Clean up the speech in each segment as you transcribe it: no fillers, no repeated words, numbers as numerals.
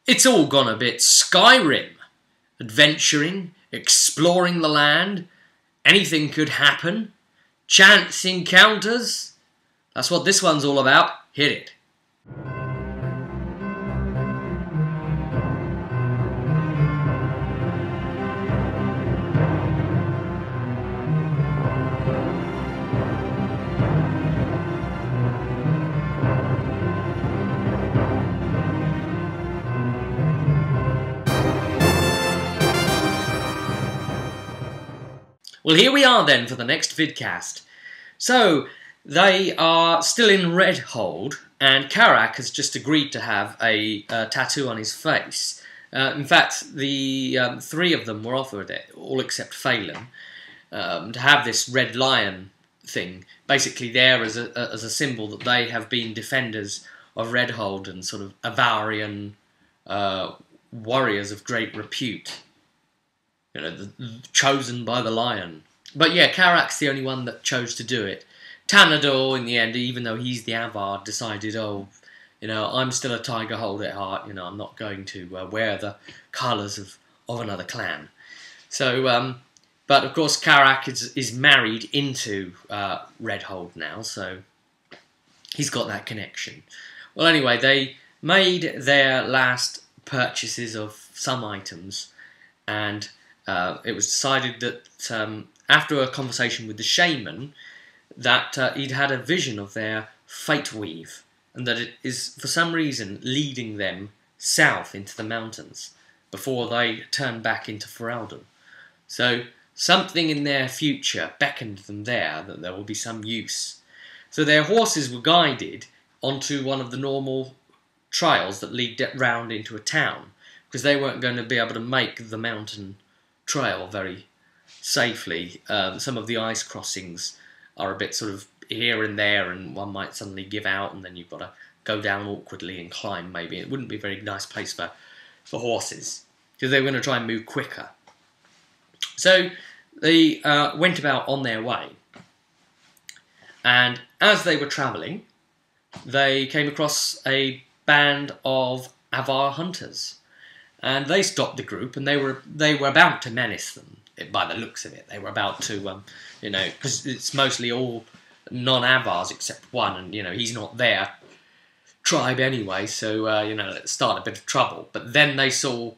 It's all gone a bit Skyrim. Adventuring, exploring the land, anything could happen. Chance encounters. That's what this one's all about. Hit it. Well, here we are then for the next vidcast. So, they are still in Redhold, and Karak has just agreed to have a tattoo on his face. In fact, the three of them were offered it, all except Phelan, to have this red lion thing, basically there as a symbol that they have been defenders of Redhold and sort of Avarian warriors of great repute. You know, chosen by the lion. But yeah, Karak's the only one that chose to do it. Tanador, in the end, even though he's the Avar, decided, oh, you know, I'm still a tiger hold at heart, you know, I'm not going to wear the colours of another clan. So, but of course Karak is married into Redhold now, so he's got that connection. Well, anyway, they made their last purchases of some items, and it was decided that after a conversation with the shaman, that he'd had a vision of their fate weave, and that it is for some reason leading them south into the mountains before they turn back into Ferelden. So something in their future beckoned them there, that there will be some use. So their horses were guided onto one of the normal trails that lead round into a town, because they weren't going to be able to make the mountain trail very safely. Some of the ice crossings are a bit sort of here and there, and one might suddenly give out, and then you've got to go down awkwardly and climb maybe. It wouldn't be a very nice place for horses, because they were going to try and move quicker. So they went about on their way, and as they were travelling, they came across a band of Avar hunters. And they stopped the group, and they were about to menace them. By the looks of it, they were about to, you know, because it's mostly all non-Avars except one, and you know he's not their tribe anyway. So you know, let's start a bit of trouble. But then they saw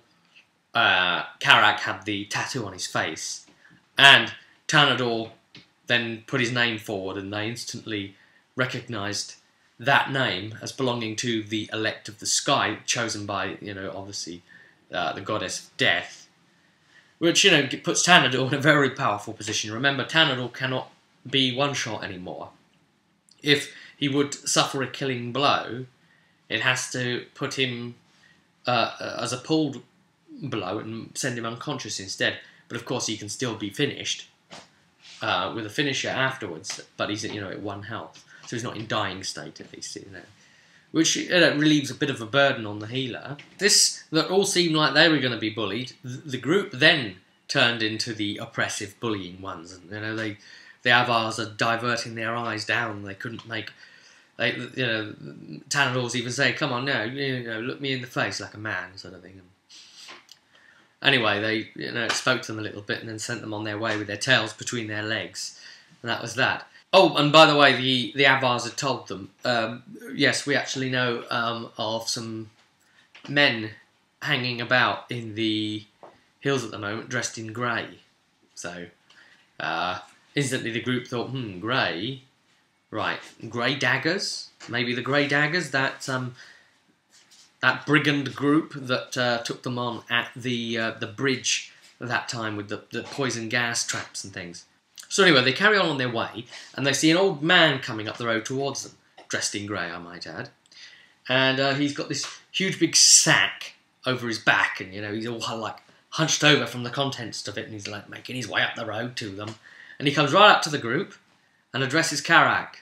Karak had the tattoo on his face, and Tanador then put his name forward, and they instantly recognised that name as belonging to the elect of the sky, chosen by, you know, obviously the goddess of death, which, you know, puts Tanador in a very powerful position. Remember, Tanador cannot be one-shot anymore. If he would suffer a killing blow, it has to put him as a pulled blow and send him unconscious instead. But of course, he can still be finished with a finisher afterwards. But he's, you know, at 1 health, so he's not in dying state at least, you know. Which relieves a bit of a burden on the healer. That all seemed like they were going to be bullied. The group then turned into the oppressive, bullying ones. And, you know, the Avars are diverting their eyes down. They couldn't make, you know, Tanador's even saying, "Come on now, you know, look me in the face like a man," sort of thing. And anyway, they, you know, spoke to them a little bit and then sent them on their way with their tails between their legs, and that was that. Oh, and by the way, the Avars had told them, yes, we actually know of some men hanging about in the hills at the moment, dressed in grey. So, instantly the group thought, grey? Right, grey daggers? Maybe the grey daggers, that brigand group that took them on at the bridge at that time with the poison gas traps and things. So anyway, they carry on their way, and they see an old man coming up the road towards them, dressed in grey, I might add. And he's got this huge big sack over his back, and, you know, he's all like hunched over from the contents of it, and he's like making his way up the road to them. And he comes right up to the group and addresses Karak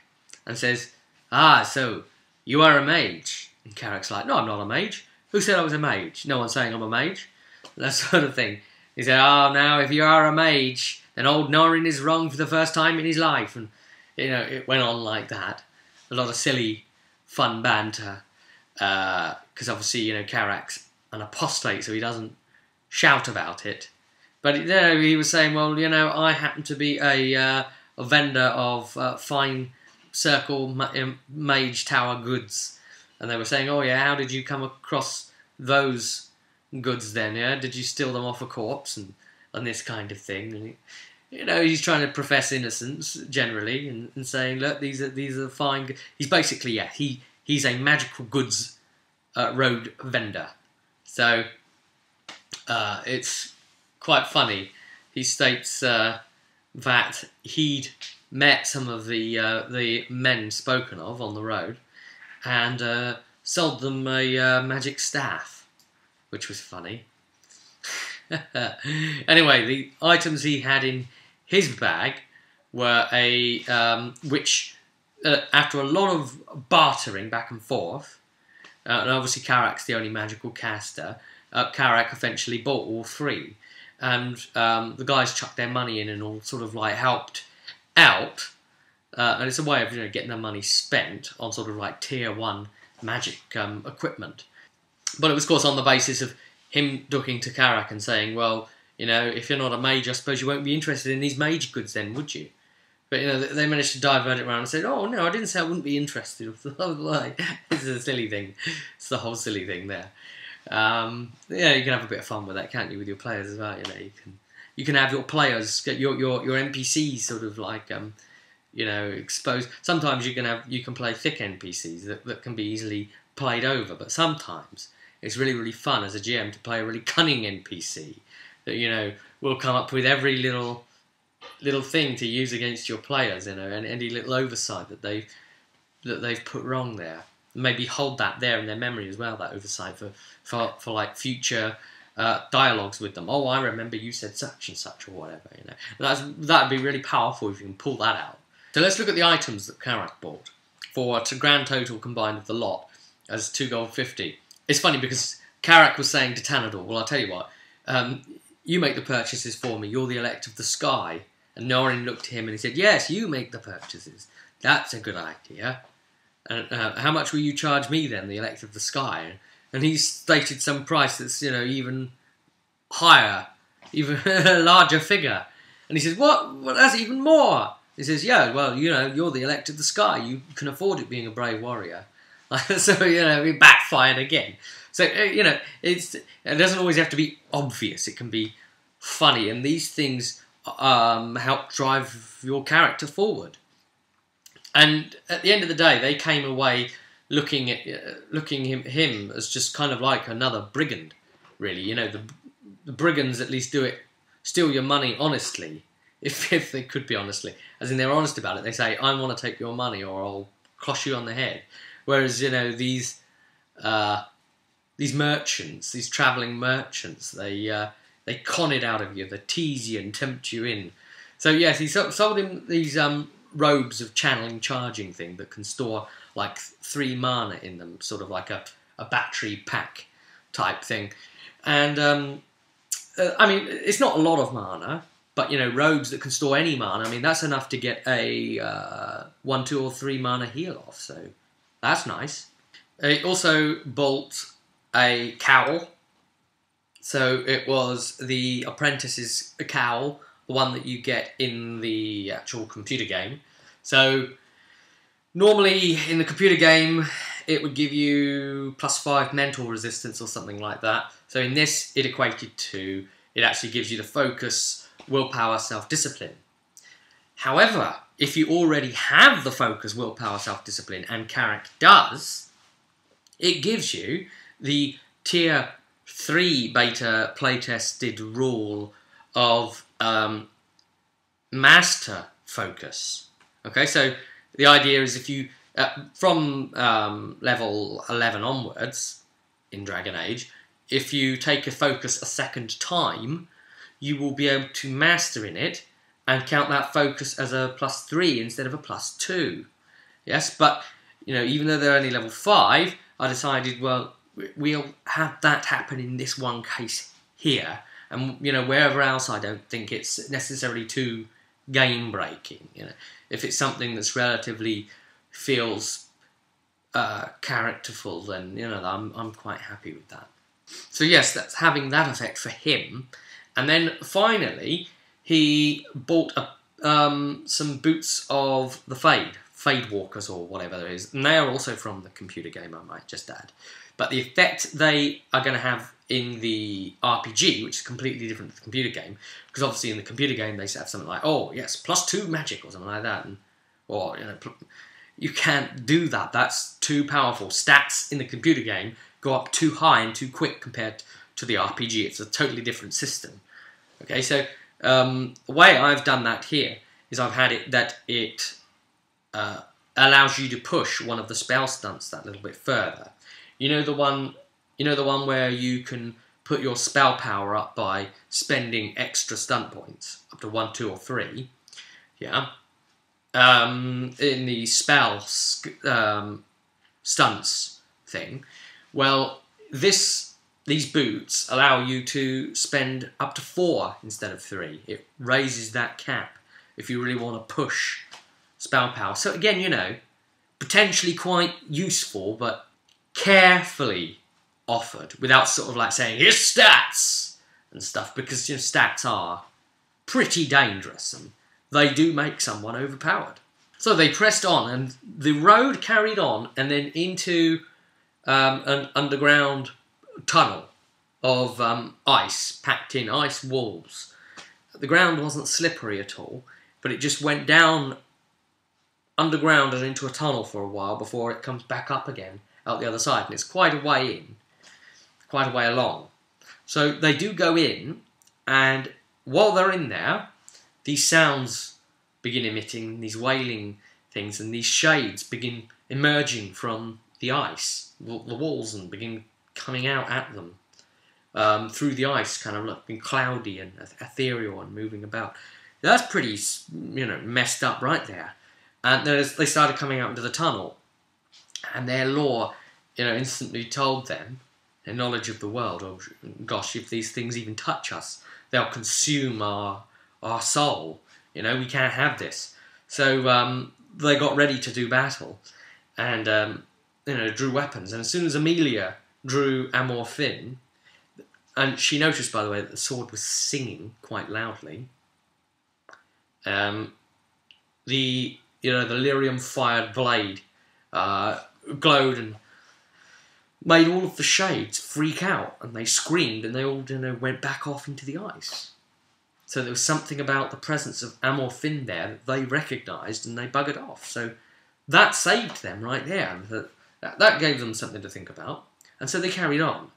and says, "Ah, so you are a mage?" And Karak's like, "No, I'm not a mage. Who said I was a mage? No one's saying I'm a mage." That sort of thing. He said, "Oh, now if you are a mage, then old Norrin is wrong for the first time in his life." And, you know, it went on like that. A lot of silly, fun banter. Because obviously, you know, Karak's a an apostate, so he doesn't shout about it. But he was saying, well, I happen to be a vendor of fine circle mage tower goods. And they were saying, oh yeah, how did you come across those goods then? Yeah, did you steal them off a corpse and this kind of thing? And he's trying to profess innocence generally and saying, look, these are fine. He's basically he's a magical goods road vendor. So it's quite funny. He states that he'd met some of the men spoken of on the road and sold them a magic staff, which was funny. Anyway, the items he had in his bag were which after a lot of bartering back and forth, and obviously Karak's the only magical caster, Karak eventually bought all three, and the guys chucked their money in and all sort of like helped out, and it's a way of getting their money spent on sort of like tier 1 magic equipment. But it was of course on the basis of him looking to Karak and saying, well, if you're not a mage, I suppose you won't be interested in these mage goods then, would you? But they managed to divert it around and said, oh no, I didn't say I wouldn't be interested. This is a silly thing. It's the whole silly thing there. Yeah, you can have a bit of fun with that, can't you, with your players as well? You can have your players, your NPCs sort of like exposed. Sometimes you can play thick NPCs that can be easily played over, but sometimes it's really, really fun as a GM to play a really cunning NPC that will come up with every little thing to use against your players, and any little oversight that they've put wrong there. Maybe hold that there in their memory as well, that oversight for like future dialogues with them. Oh, I remember you said such and such or whatever. That'd be really powerful if you can pull that out. So let's look at the items that Karak bought for a grand total combined of the lot as 2 gold 50. It's funny because Karak was saying to Tanador, well, I'll tell you what, you make the purchases for me, you're the elect of the sky. And Norin looked at him and he said, yes, you make the purchases. That's a good idea. And how much will you charge me then, the elect of the sky? And he stated some price that's, even higher, even a larger figure. And he says, what? Well, that's even more. He says, yeah, well, you're the elect of the sky. You can afford it being a brave warrior. So, we backfired again. So, it doesn't always have to be obvious. It can be funny. And these things help drive your character forward. And at the end of the day, they came away looking him as just kind of like another brigand, really. The brigands at least steal your money honestly, if they could be honestly. As in, they're honest about it. They say, I want to take your money or I'll cross you on the head. Whereas, these merchants, these travelling merchants, they con it out of you, they tease you and tempt you in. So yes, he sold him these robes of channeling charging thing that can store like 3 mana in them, sort of like a battery pack type thing. And I mean, it's not a lot of mana, but robes that can store any mana, I mean, that's enough to get a 1, 2 or 3 mana heal off, so that's nice. He also bought a cowl. So it was the apprentice's cowl, the one that you get in the actual computer game. So normally in the computer game, it would give you +5 mental resistance or something like that. So in this, it actually gives you the focus, willpower, self-discipline. However, if you already have the focus, willpower, self-discipline, and Karak does, it gives you the tier 3 beta playtested rule of master focus. Okay, so the idea is if you, from level 11 onwards in Dragon Age, if you take a focus a second time, you will be able to master in it and count that focus as a +3 instead of a +2. Yes, but even though they're only level 5, I decided, well, we'll have that happen in this one case here, and wherever else I don't think it's necessarily too game breaking. If it's something that's relatively feels characterful, then I'm quite happy with that. So yes, that's having that effect for him. And then finally, he bought some boots of the Fade Walkers or whatever it is. And they are also from the computer game, I might just add. But the effect they are going to have in the RPG, which is completely different to the computer game, because obviously in the computer game they have something like, oh yes, +2 magic or something like that, and or you can't do that. That's too powerful. Stats in the computer game go up too high and too quick compared to the RPG. It's a totally different system. Okay, so the way I've done that here is I've had it that it allows you to push one of the spell stunts that little bit further. You know the one where you can put your spell power up by spending extra stunt points, up to 1, 2, or 3. Yeah. In the spell stunts thing. Well, these boots allow you to spend up to 4 instead of 3. It raises that cap if you really want to push spell power. So again, potentially quite useful, but carefully offered without sort of like saying, here's stats and stuff, because stats are pretty dangerous and they do make someone overpowered. So they pressed on and the road carried on and then into an underground tunnel of ice, packed in ice walls. The ground wasn't slippery at all, but it just went down underground and into a tunnel for a while before it comes back up again out the other side, and it's quite a way in, quite a way along. So they do go in, and while they're in there, these sounds begin emitting, these wailing things, and these shades begin emerging from the ice, the walls, and begin coming out at them through the ice, kind of looking cloudy and ethereal and moving about. That's pretty, messed up right there. And they started coming out into the tunnel, and their lore, instantly told them, their knowledge of the world, oh gosh, if these things even touch us, they'll consume our soul. We can't have this. So they got ready to do battle, and drew weapons. And as soon as Amelia drew Amor Finn, and she noticed, by the way, that the sword was singing quite loudly. The lyrium-fired blade glowed and made all of the shades freak out, and they screamed, and they all went back off into the ice. So there was something about the presence of Amor Finn there that they recognised, and they buggered off. So that saved them right there. That gave them something to think about, and so they carried on.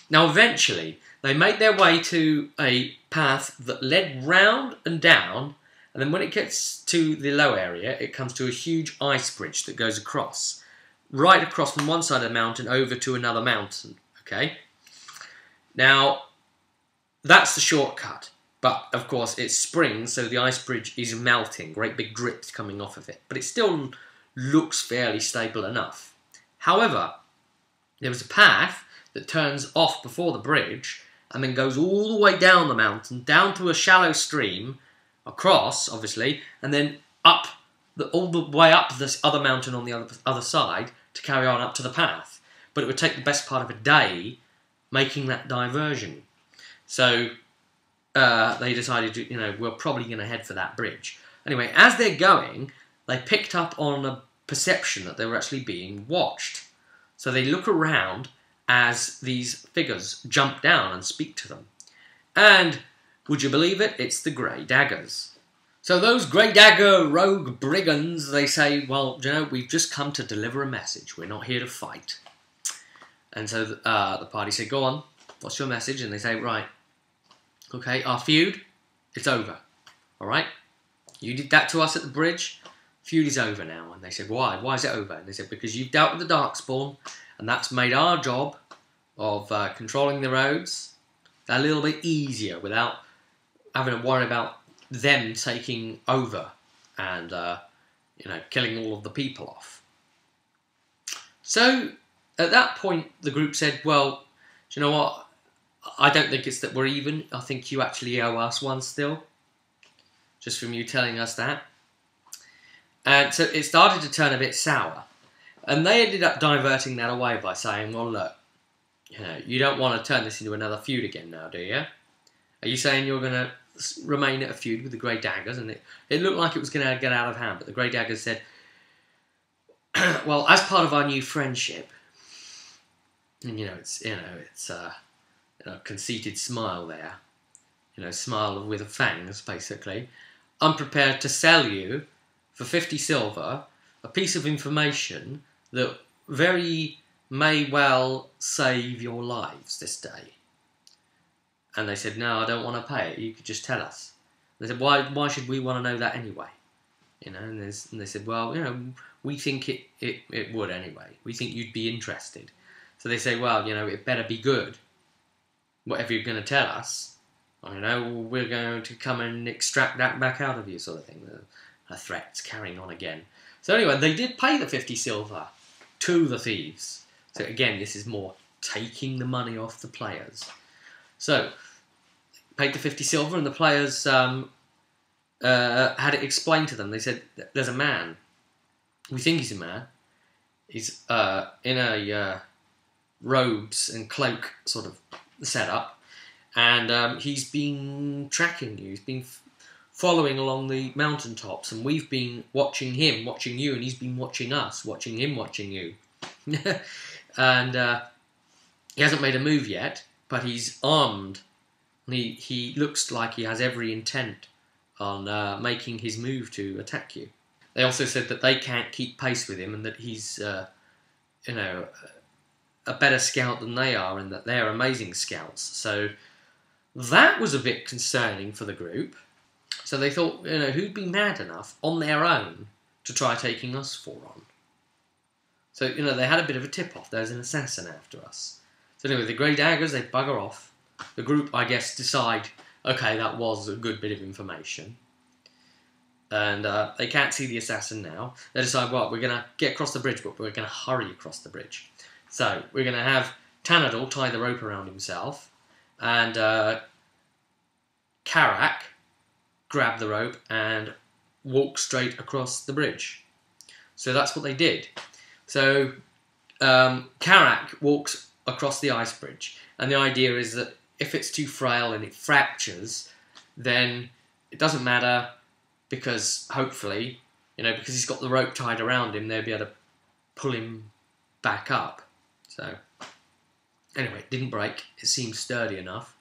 Now eventually, they made their way to a path that led round and down, and then when it gets to the low area, it comes to a huge ice bridge that goes across. Right across from one side of the mountain over to another mountain, okay? Now, that's the shortcut. But, of course, it's spring, so the ice bridge is melting. Great big drips coming off of it. But it still looks fairly stable enough. However, there was a path that turns off before the bridge and then goes all the way down the mountain, down to a shallow stream, across, obviously, and then up all the way up this other mountain on the other side to carry on up to the path. But it would take the best part of a day making that diversion. So they decided to, we're probably going to head for that bridge. Anyway, as they're going, they picked up on a perception that they were actually being watched. So they look around as these figures jump down and speak to them. And, would you believe it, it's the Grey Daggers. So those Grey Dagger rogue brigands, they say, well, we've just come to deliver a message. We're not here to fight. And so the party say, go on, what's your message? And they say, right, okay, our feud, it's over. All right? You did that to us at the bridge. Feud is over now. And they said, why? Why is it over? And they said, because you've dealt with the Darkspawn, and that's made our job of controlling the roads a little bit easier without having to worry about them taking over and, killing all of the people off. So, at that point, the group said, well, do you know what? I don't think it's that we're even. I think you actually owe us one still. Just from you telling us that. And so it started to turn a bit sour. And they ended up diverting that away by saying, well, look, you don't want to turn this into another feud again now, do you? Are you saying you're going to remain at a feud with the Grey Daggers? And it looked like it was going to get out of hand, but the Grey Daggers said, well, as part of our new friendship, and it's a conceited smile there, smile with fangs, basically. I'm prepared to sell you for 50 silver a piece of information that very may well save your lives this day. And they said, no, I don't want to pay it. You could just tell us. They said, why should we want to know that anyway? And they said, well, we think it would anyway. We think you'd be interested. So they say, well, it better be good. Whatever you're going to tell us, we're going to come and extract that back out of you, sort of thing. The threats carrying on again. So anyway, they did pay the 50 silver to the thieves. So again, this is more taking the money off the players. So, paid the 50 silver, and the players had it explained to them. They said, there's a man. We think he's a man. He's in a robes and cloak sort of setup, and he's been tracking you. He's been following along the mountaintops, and we've been watching him, watching you, and he's been watching us, watching him, watching you. And he hasn't made a move yet, but he's armed. He looks like he has every intent on making his move to attack you. They also said that they can't keep pace with him, and that he's, a better scout than they are, and that they're amazing scouts. So that was a bit concerning for the group. So they thought, who'd be mad enough on their own to try taking us for on? So, they had a bit of a tip-off. There's an assassin after us. So anyway, the Grey Daggers, they bugger off. The group, I guess, decide, okay, that was a good bit of information. And they can't see the assassin now. They decide, well, we're going to get across the bridge, but we're going to hurry across the bridge. So we're going to have Tanador tie the rope around himself, and Karak grab the rope and walk straight across the bridge. So that's what they did. So Karak walks across the ice bridge, and the idea is that if it's too frail and it fractures, then it doesn't matter, because hopefully, because he's got the rope tied around him, they'll be able to pull him back up. So anyway, it didn't break. It seemed sturdy enough,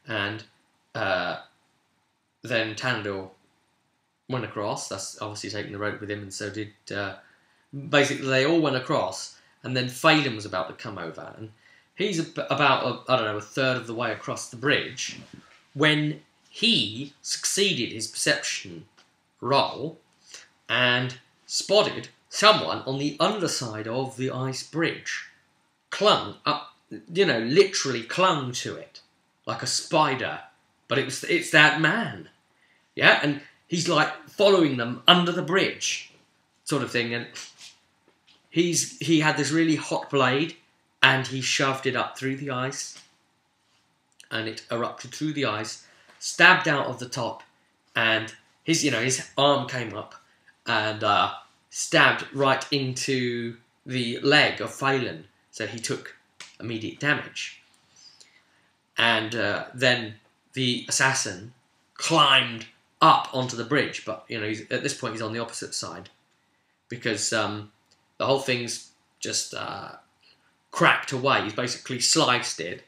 and then Tanador went across. That's obviously taking the rope with him, and so did. Basically, they all went across, and then Phelan was about to come over, and he's about a third of the way across the bridge when he succeeded his perception roll and spotted someone on the underside of the ice bridge, clung up, literally clung to it like a spider. But it's that man, yeah, and he's like following them under the bridge, sort of thing, and he had this really hot blade, and he shoved it up through the ice, and it erupted through the ice, stabbed out of the top, and his arm came up and stabbed right into the leg of Phelan, so he took immediate damage. And then the assassin climbed up onto the bridge, but at this point he's on the opposite side, because the whole thing's just cracked away. He's basically sliced it,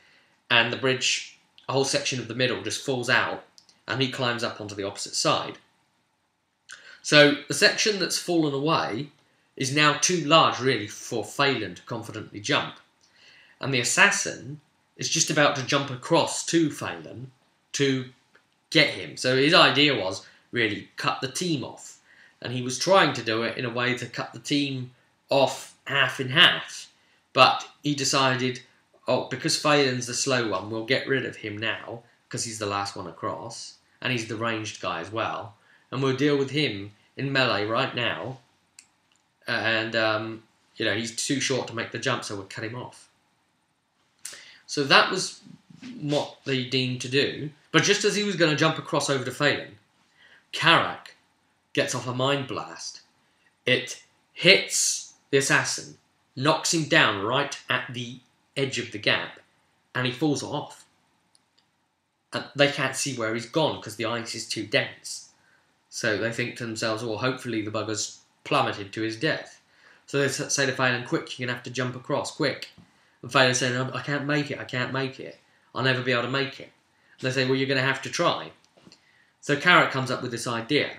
and the bridge, a whole section of the middle, just falls out, and he climbs up onto the opposite side. So the section that's fallen away is now too large, really, for Phelan to confidently jump. And the assassin is just about to jump across to Phelan to get him. So his idea was, really, cut the team off. And he was trying to do it in a way to cut the team off half in half. But he decided, because Phelan's the slow one, we'll get rid of him now, because he's the last one across, and he's the ranged guy as well, and we'll deal with him in melee right now, and, he's too short to make the jump, so we'll cut him off. So that was what they deemed to do, but just as he was going to jump across over to Phelan, Karak gets off a mind blast. It hits the assassin, knocks him down right at the edge of the gap, and he falls off. And they can't see where he's gone because the ice is too dense. So they think to themselves, well, hopefully the bugger's plummeted to his death. So they say to Phelan, quick, you're going to have to jump across, quick. And Phelan's saying, I can't make it, I can't make it. I'll never be able to make it. And they say, well, you're going to have to try. So Carrot comes up with this idea.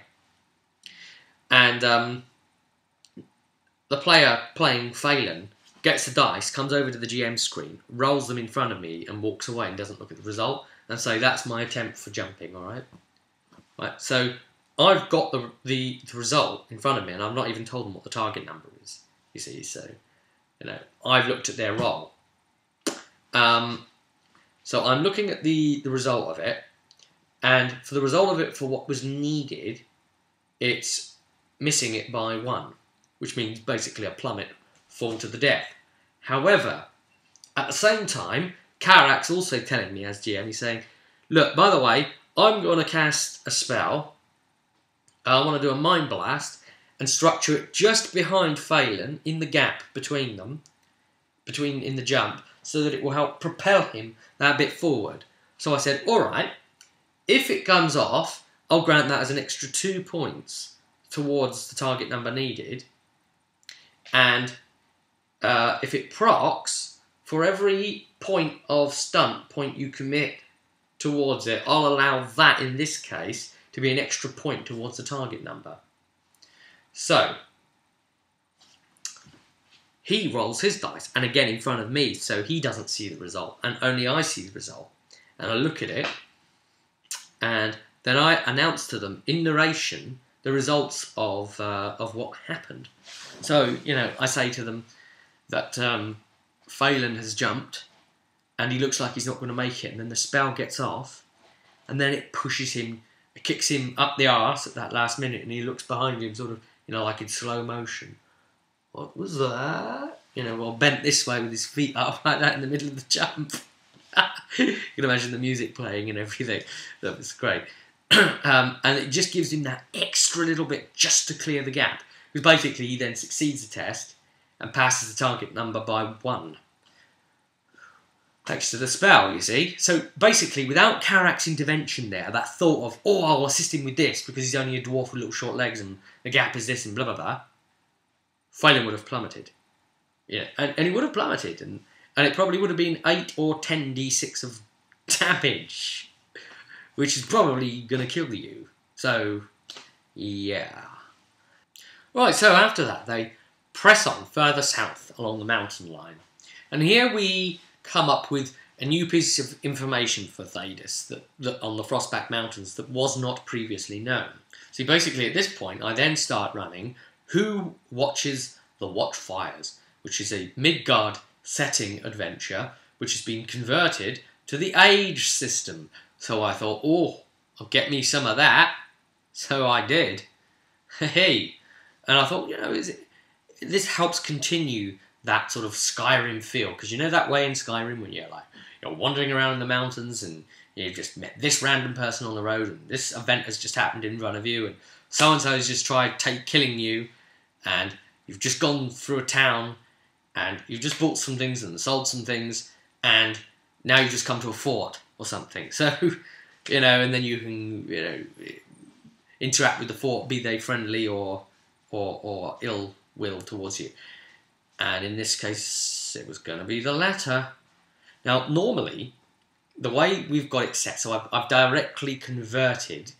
And the player playing Phelan gets the dice, comes over to the GM screen, rolls them in front of me, and walks away and doesn't look at the result. And say, that's my attempt for jumping, alright? Right, so I've got the result in front of me, and I've not even told them what the target number is, you see, so, I've looked at their roll. So I'm looking at the result of it, and for the result of it, for what was needed, it's missing it by 1, which means basically a plummet, fall to the death. However, at the same time, Karak's also telling me as GM, he's saying, look, by the way, I'm going to cast a spell. I want to do a Mind Blast and structure it just behind Phelan in the gap between them, in the jump, so that it will help propel him that bit forward. So I said, all right, if it comes off, I'll grant that as an extra 2 points towards the target number needed. And if it procs, for every point of stunt point you commit towards it, I'll allow that, in this case, to be an extra point towards the target number. So, he rolls his dice, and again in front of me, so he doesn't see the result, and only I see the result. And I look at it, and then I announce to them, in narration, the results of what happened. So, I say to them that Phelan has jumped, and he looks like he's not going to make it, and then the spell gets off, and then it pushes him, it kicks him up the arse at that last minute, and he looks behind him sort of, like in slow motion. What was that? Well, bent this way with his feet up like that in the middle of the jump. You can imagine the music playing and everything. That was great. And it just gives him that extra little bit just to clear the gap. Because basically he then succeeds the test and passes the target number by 1. Thanks to the spell, you see. So basically, without Karak's intervention there, that thought of, oh, I'll assist him with this because he's only a dwarf with little short legs and the gap is this and blah, blah, blah, Phelan would have plummeted. Yeah, and he would have plummeted, and it probably would have been 8 or 10 d6 of damage, which is probably going to kill you. So, yeah. Right, so after that, they press on further south along the mountain line. And here we come up with a new piece of information for Thaddeus that on the Frostback Mountains that was not previously known. See, basically at this point, I then start running Who Watches the Watchfires, which is a Midgard setting adventure, which has been converted to the age system. So I thought, oh, I'll get me some of that. So I did. Hey. And I thought, this helps continue that sort of Skyrim feel. Because that way in Skyrim when you're wandering around in the mountains and you've just met this random person on the road and this event has just happened in front of you and so-and-so has just tried killing you and you've just gone through a town and you've just bought some things and sold some things and now you've just come to a fort or something. So, and then you can, interact with the fort, be they friendly or ill will towards you. And in this case, it was going to be the latter. Now, normally, the way we've got it set, so I've directly converted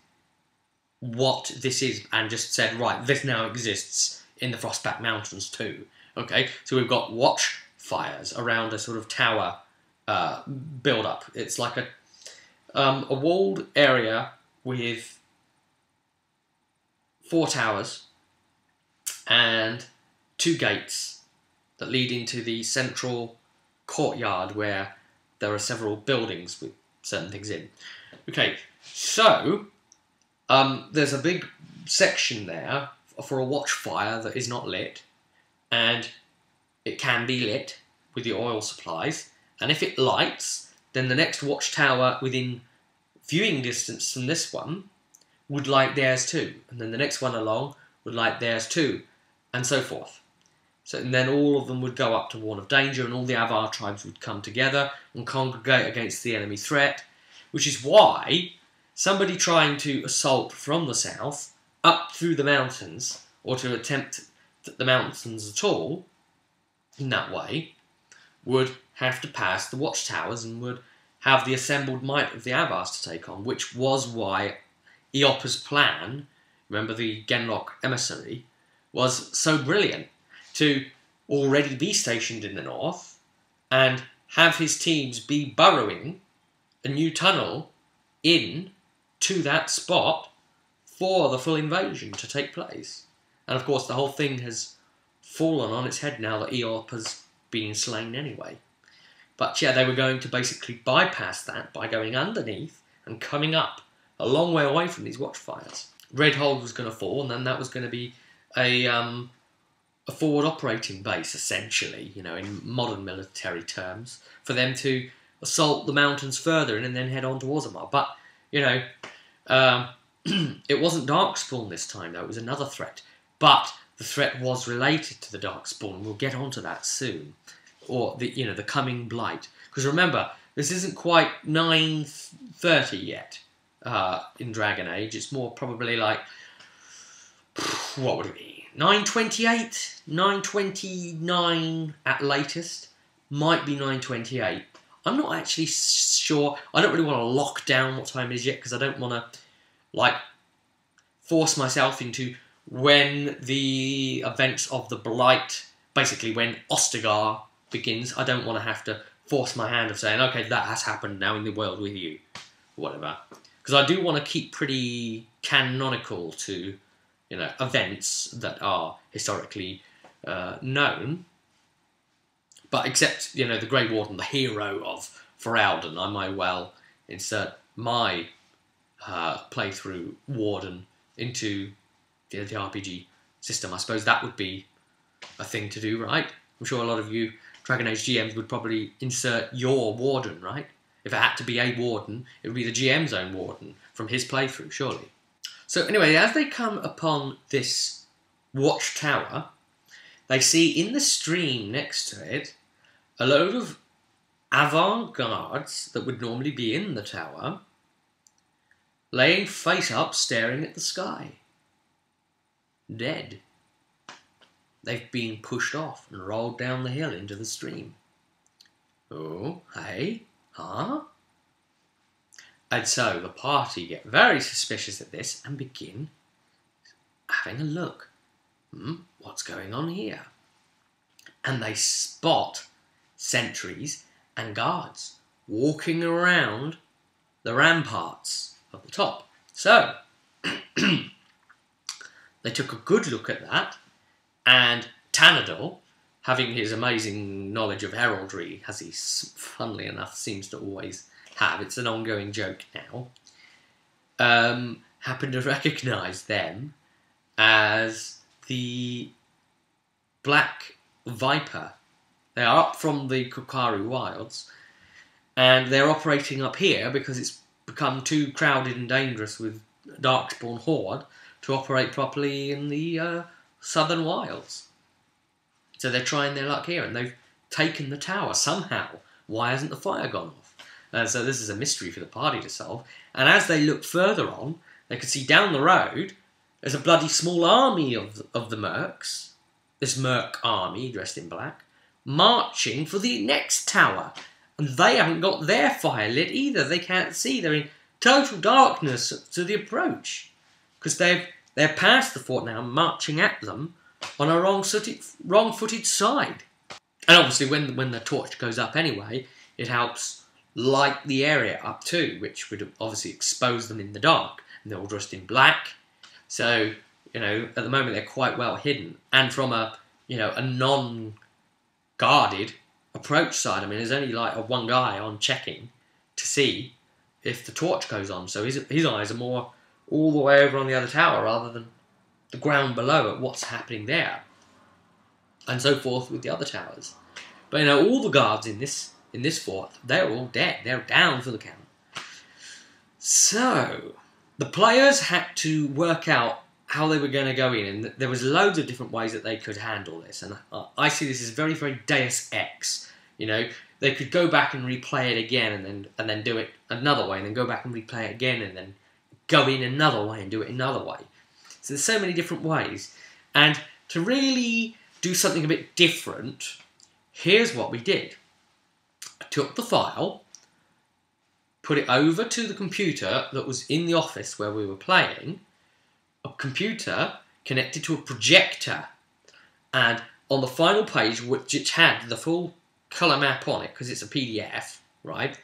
what this is and just said, right, this now exists in the Frostback Mountains too. Okay, so we've got watch fires around a sort of tower build-up. It's like a walled area with 4 towers and 2 gates that lead into the central courtyard where there are several buildings with certain things in. Okay, so there's a big section there for a watchfire that is not lit, and it can be lit with the oil supplies, and if it lights, then the next watchtower within viewing distance from this one would light theirs too, and then the next one along would light theirs too, and so forth. So, and then all of them would go up to Warn of Danger, and all the Avar tribes would come together and congregate against the enemy threat, which is why somebody trying to assault from the south up through the mountains, or to attempt the mountains at all, in that way, would have to pass the watchtowers and would have the assembled might of the Avars to take on, which was why Eopa's plan, remember the Genlock emissary, was so brilliant, to already be stationed in the north and have his teams be burrowing a new tunnel in to that spot for the full invasion to take place. And of course the whole thing has fallen on its head now that Eop has been slain anyway. But yeah, they were going to basically bypass that by going underneath and coming up a long way away from these watchfires. Redhold was going to fall, and then that was going to be a forward operating base, essentially, you know, in modern military terms, for them to assault the mountains further and then head on to Orzammar. But, you know, it wasn't Darkspawn this time, though. It was another threat. But the threat was related to the Darkspawn. We'll get onto that soon. Or, the coming Blight. Because remember, this isn't quite 9:30 yet in Dragon Age. It's more probably like, what would it be? 9:28, 9:29 at latest, might be 9:28. I'm not actually sure. I don't really want to lock down what time it is yet, because I don't want to, like, force myself into when the events of the Blight, basically when Ostagar begins. I don't want to have to force my hand of saying, okay, that has happened now in the world with you, whatever. Because I do want to keep pretty canonical to, events that are historically known. But except, the Grey Warden, the hero of Ferelden, I might well insert my playthrough Warden into the RPG system. I suppose that would be a thing to do, right? I'm sure a lot of you Dragon Age GMs would probably insert your Warden, right? If it had to be a Warden, it would be the GM's own Warden from his playthrough, surely. So anyway, as they come upon this watchtower, they see in the stream next to it a load of avant-guards that would normally be in the tower, laying face up, staring at the sky. Dead. They've been pushed off and rolled down the hill into the stream. Oh, hey, huh? And so the party get very suspicious at this and begin having a look. What's going on here? And they spot sentries and guards walking around the ramparts of the top. So, they took a good look at that, and Tanador, having his amazing knowledge of heraldry, as he, funnily enough, seems to always have, it's an ongoing joke now, happened to recognise them as the Black Viper. They are up from the Kukaru Wilds, and they're operating up here because it's become too crowded and dangerous with Darkspawn Horde to operate properly in the Southern Wilds. So they're trying their luck here, and they've taken the tower somehow. Why hasn't the fire gone off? So this is a mystery for the party to solve. And as they look further on, they can see down the road, there's a bloody small army of the Mercs, this Merc army dressed in black, marching for the next tower. And they haven't got their fire lit either. They can't see. They're in total darkness to the approach. Because they're past the fort now, marching at them on a wrong-footed side. And obviously when the torch goes up anyway, it helps light the area up too, which would obviously expose them in the dark. And they're all dressed in black. So, at the moment they're quite well hidden. And from a non-guarded approach side, I mean, there's only like one guy on checking to see if the torch goes on. So his eyes are more all the way over on the other tower rather than the ground below at what's happening there. And so forth with the other towers. But all the guards in this fort, they're all dead. They're down for the count. So the players had to work out how they were going to go in, and there was loads of different ways that they could handle this, and I see this as very, very Deus Ex. You know, they could go back and replay it again, and then do it another way, and then go back and replay it again, and then go in another way and do it another way. So there's so many different ways, and to really do something a bit different, here's what we did. I took the file, put it over to the computer that was in the office where we were playing, a computer connected to a projector, and on the final page, which had the full colour map on it, because it's a PDF, right,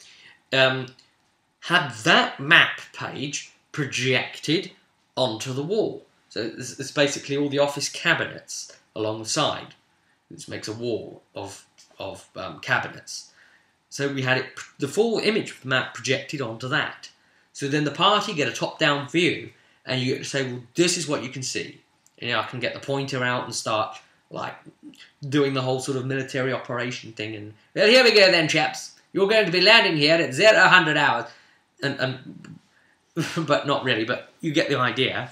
had that map page projected onto the wall. So it's basically all the office cabinets along the side. This makes a wall of cabinets. So we had the full image of the map projected onto that. So then the party get a top-down view, and you get to say, well, this is what you can see. You know, I can get the pointer out and start, like, doing the whole sort of military operation thing. And, well, here we go then, chaps. You're going to be landing here at 100 hours. But not really, but you get the idea.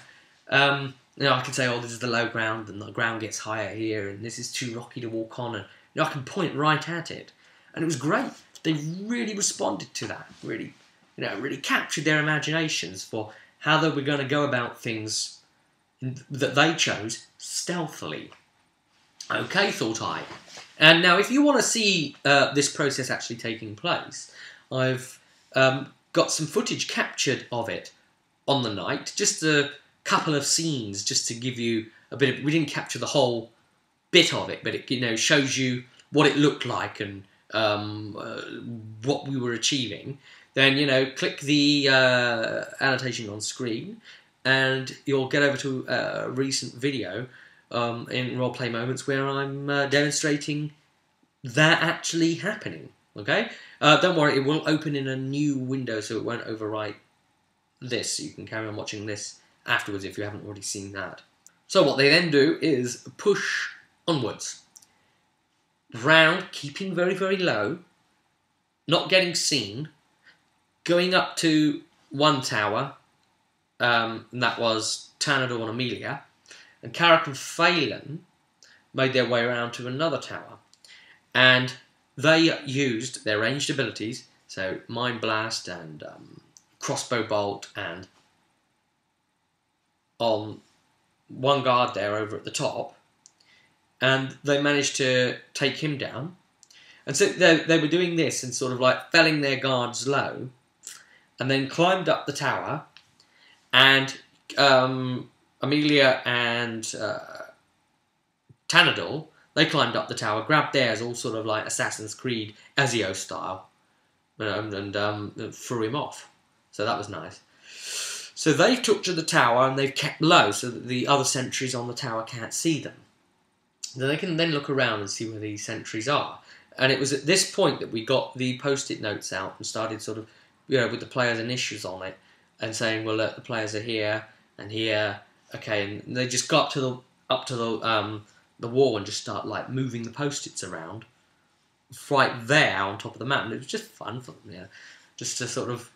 You know, I can say, oh, this is the low ground, and the ground gets higher here, and this is too rocky to walk on, and you know, I can point right at it. And it was great. They really responded to that, really, you know, really captured their imaginations for how they were going to go about things that they chose stealthily. Okay, thought I. And now, if you want to see this process actually taking place, I've got some footage captured of it on the night, just a couple of scenes, just to give you a bit of... We didn't capture the whole bit of it, but it, you know, shows you what it looked like and what we were achieving. Then, you know, click the annotation on screen, and you'll get over to a recent video in Roleplay Moments where I'm demonstrating that actually happening. Okay? Don't worry, it will open in a new window, so it won't overwrite this. You can carry on watching this afterwards if you haven't already seen that. So what they then do is push onwards. Round, keeping very, very low, not getting seen, going up to one tower, and that was Tanador and Amelia, and Carrick and Phelan made their way around to another tower, and they used their ranged abilities, so Mind Blast and Crossbow Bolt, and on one guard there over at the top, and they managed to take him down. And so they were doing this and sort of like felling their guards low, and then climbed up the tower, and Amelia and Tanador, they climbed up the tower, grabbed theirs, all sort of like Assassin's Creed Ezio style, and threw him off. So that was nice. So they took to the tower and they've kept low so that the other sentries on the tower can't see them. Then they can then look around and see where these sentries are. And it was at this point that we got the post-it notes out and started sort of, you know, with the players' initials on it, and saying, well, look, the players are here and here, okay, and they just got to up to the wall and just start like moving the post-its around, right there on top of the map. And it was just fun for them, yeah, just to sort of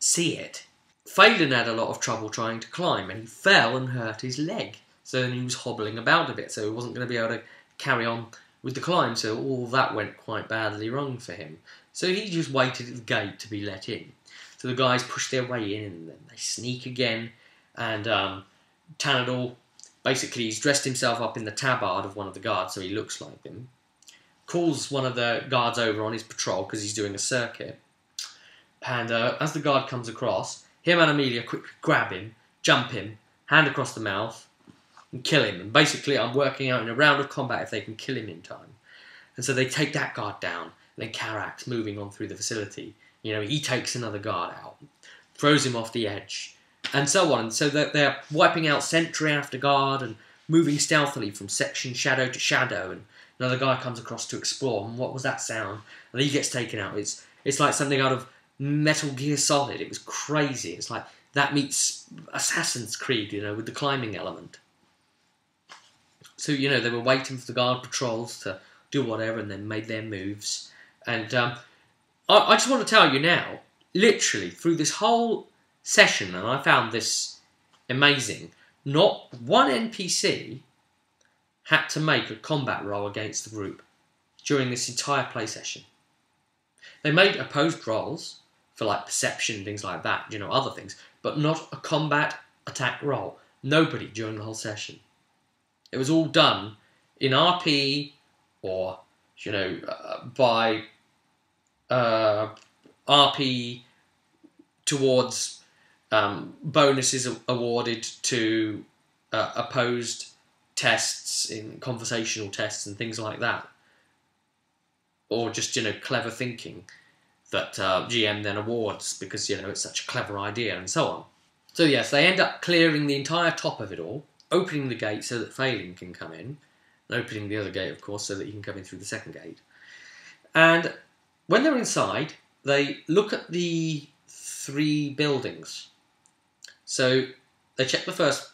see it. Phelan had a lot of trouble trying to climb, and he fell and hurt his leg. So then he was hobbling about a bit, so he wasn't going to be able to carry on with the climb, so all that went quite badly wrong for him. So he just waited at the gate to be let in. So the guys push their way in, and then they sneak again, and Tanador, basically, he's dressed himself up in the tabard of one of the guards, so he looks like him, calls one of the guards over on his patrol, because he's doing a circuit, and as the guard comes across, him and Amelia quickly grab him, jump him, hand across the mouth, and kill him. And basically, I'm working out in a round of combat if they can kill him in time. And so they take that guard down, and then Carrack's moving on through the facility. You know, he takes another guard out, throws him off the edge, and so on. And so they're wiping out sentry after guard and moving stealthily from section shadow to shadow. And another guy comes across to explore. And what was that sound? And he gets taken out. It's like something out of Metal Gear Solid. It was crazy. It's like that meets Assassin's Creed, you know, with the climbing element. So, you know, they were waiting for the guard patrols to do whatever and then made their moves. And I just want to tell you now, literally, through this whole session, and I found this amazing, not one NPC had to make a combat roll against the group during this entire play session. They made opposed rolls for like perception and things like that, other things, but not a combat attack roll. Nobody during the whole session. It was all done in RP or, by RP towards bonuses awarded to opposed tests in conversational tests and things like that. Or just, clever thinking that GM then awards because, it's such a clever idea and so on. So yes, they end up clearing the entire top of it all, opening the gate so that Phelan can come in, and opening the other gate, of course, so that he can come in through the second gate. And when they're inside, they look at the 3 buildings. So they check the first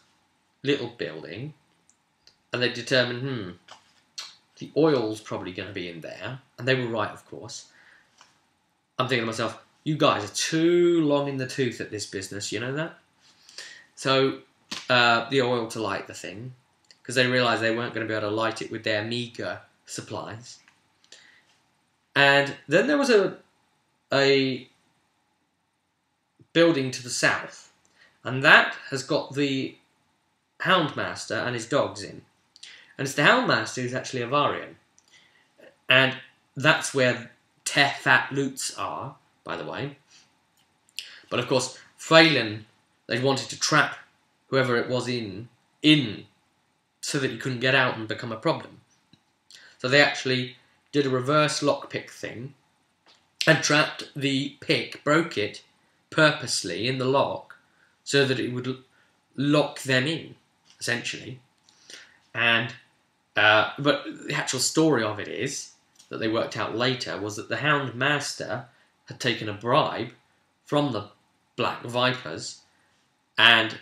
little building, and they determine, the oil's probably going to be in there. And they were right, of course. I'm thinking to myself, you guys are too long in the tooth at this business, you know that? So, the oil to light the thing, because they realised they weren't going to be able to light it with their meagre supplies. And then there was a building to the south, and that has got the Houndmaster and his dogs in. And it's the Houndmaster who's actually a Varian. And that's where Tefat loots are, by the way. But of course, Phelan, they wanted to trap whoever it was in so that he couldn't get out and become a problem. So they actually did a reverse lockpick thing and trapped the pick, broke it purposely in the lock so that it would lock them in, essentially. And but the actual story of it is that they worked out later was that the Houndmaster had taken a bribe from the Black Vipers, and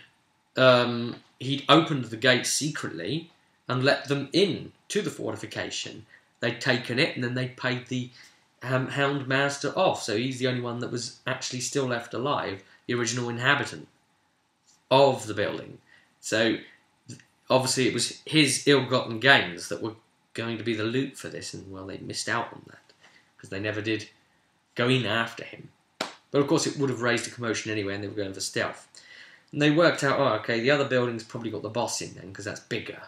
he'd opened the gate secretly and let them in to the fortification. They'd taken it, and then they paid the Houndmaster off, so he's the only one that was actually still left alive, the original inhabitant of the building. So obviously it was his ill-gotten gains that were going to be the loot for this, and well, they missed out on that because they never did go in after him. But of course it would have raised a commotion anyway, and they were going for stealth. And they worked out, oh, okay, the other building's probably got the boss in then, because that's bigger.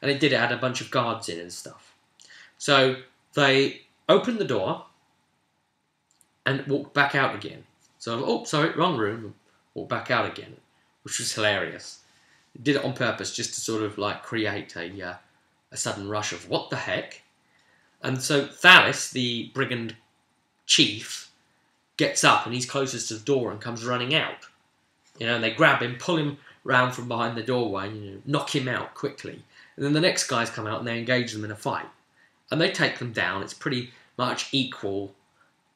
And it did, it had a bunch of guards in and stuff. So they opened the door and walked back out again. So, oh, sorry, wrong room. Walked back out again, which was hilarious. Did it on purpose just to sort of like create a sudden rush of what the heck. And so Thalis, the brigand chief, gets up and he's closest to the door and comes running out. And they grab him, pull him round from behind the doorway, and knock him out quickly. And then the next guys come out and they engage them in a fight. And they take them down. It's pretty much equal